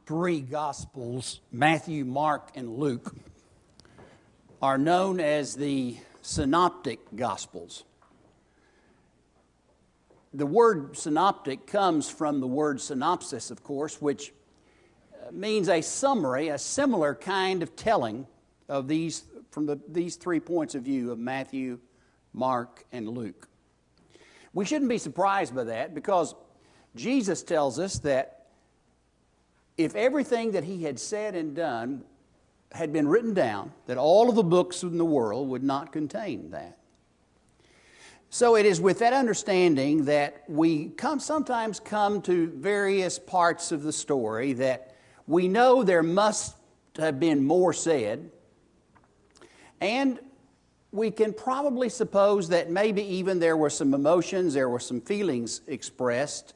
three Gospels, Matthew, Mark, and Luke, are known as the Synoptic Gospels. The word synoptic comes from the word synopsis, of course, which means a summary, a similar kind of telling of these 3 points of view of Matthew, Mark, and Luke. We shouldn't be surprised by that because Jesus tells us that if everything that he had said and done had been written down, that all of the books in the world would not contain that. So it is with that understanding that we sometimes come to various parts of the story that we know there must have been more said, and we can probably suppose that maybe even there were some emotions, there were some feelings expressed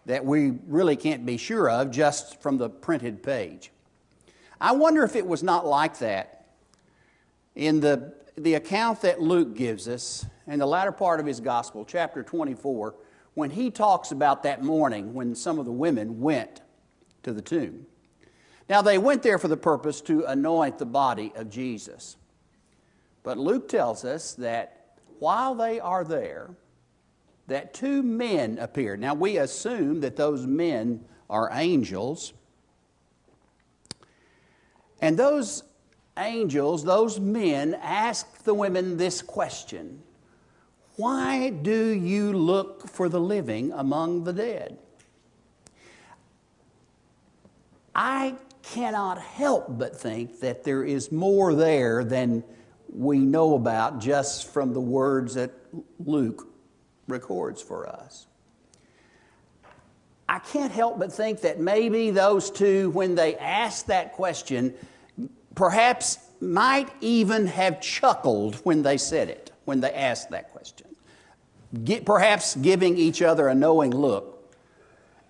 that we really can't be sure of just from the printed page. I wonder if it was not like that in the account that Luke gives us in the latter part of his gospel, chapter 24, when he talks about that morning when some of the women went to the tomb. Now, they went there for the purpose to anoint the body of Jesus. But Luke tells us that while they are there, that two men appeared. Now, we assume that those men are angels. And those angels, those men, asked the women this question: why do you look for the living among the dead? I cannot help but think that there is more there than we know about just from the words that Luke records for us. I can't help but think that maybe those two, when they asked that question, perhaps might even have chuckled when they said it, when they asked that question. Perhaps giving each other a knowing look.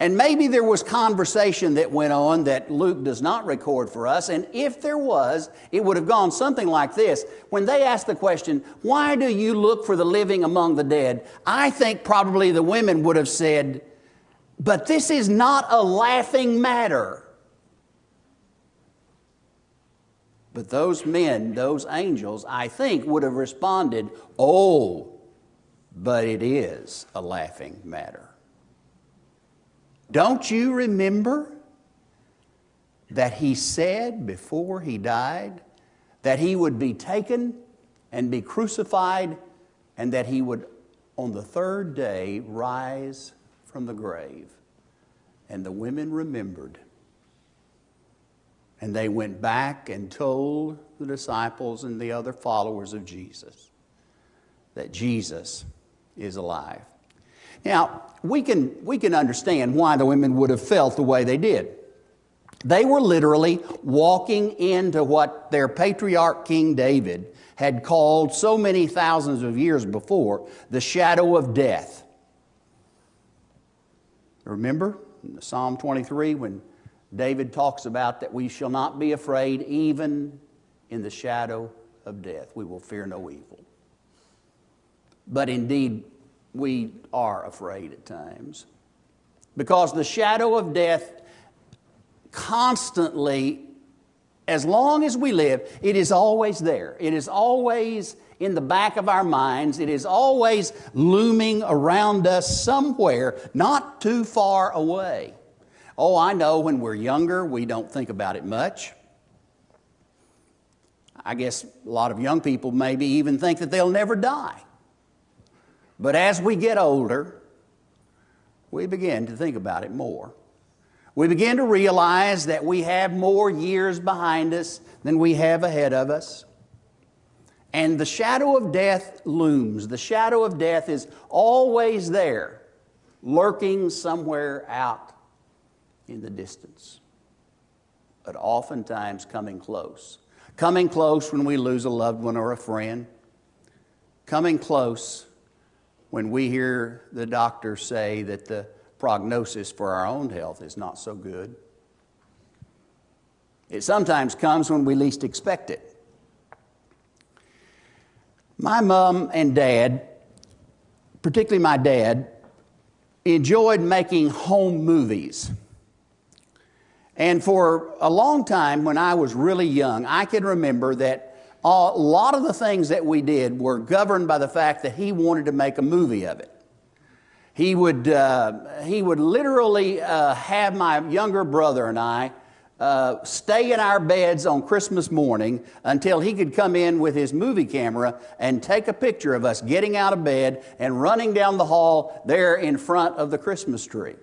And maybe there was conversation that went on that Luke does not record for us. And if there was, it would have gone something like this. When they asked the question, why do you look for the living among the dead? I think probably the women would have said, but this is not a laughing matter. But those men, those angels, I think would have responded, oh, but it is a laughing matter. Don't you remember that he said before he died that he would be taken and be crucified and that he would on the third day rise from the grave? And the women remembered. And they went back and told the disciples and the other followers of Jesus that Jesus is alive. Now, we can understand why the women would have felt the way they did. They were literally walking into what their patriarch King David had called so many thousands of years before, the shadow of death. Remember in Psalm 23 when David talks about that we shall not be afraid even in the shadow of death. We will fear no evil. But indeed, we are afraid at times because the shadow of death constantly, as long as we live, it is always there. It is always in the back of our minds. It is always looming around us somewhere, not too far away. Oh, I know when we're younger, we don't think about it much. I guess a lot of young people maybe even think that they'll never die. But as we get older, we begin to think about it more. We begin to realize that we have more years behind us than we have ahead of us. And the shadow of death looms. The shadow of death is always there, lurking somewhere out in the distance, but oftentimes coming close. Coming close when we lose a loved one or a friend. Coming close when we hear the doctor say that the prognosis for our own health is not so good. It sometimes comes when we least expect it. My mom and dad, particularly my dad, enjoyed making home movies. And for a long time, when I was really young, I can remember that a lot of the things that we did were governed by the fact that he wanted to make a movie of it. He would literally have my younger brother and I stay in our beds on Christmas morning until he could come in with his movie camera and take a picture of us getting out of bed and running down the hall there in front of the Christmas tree.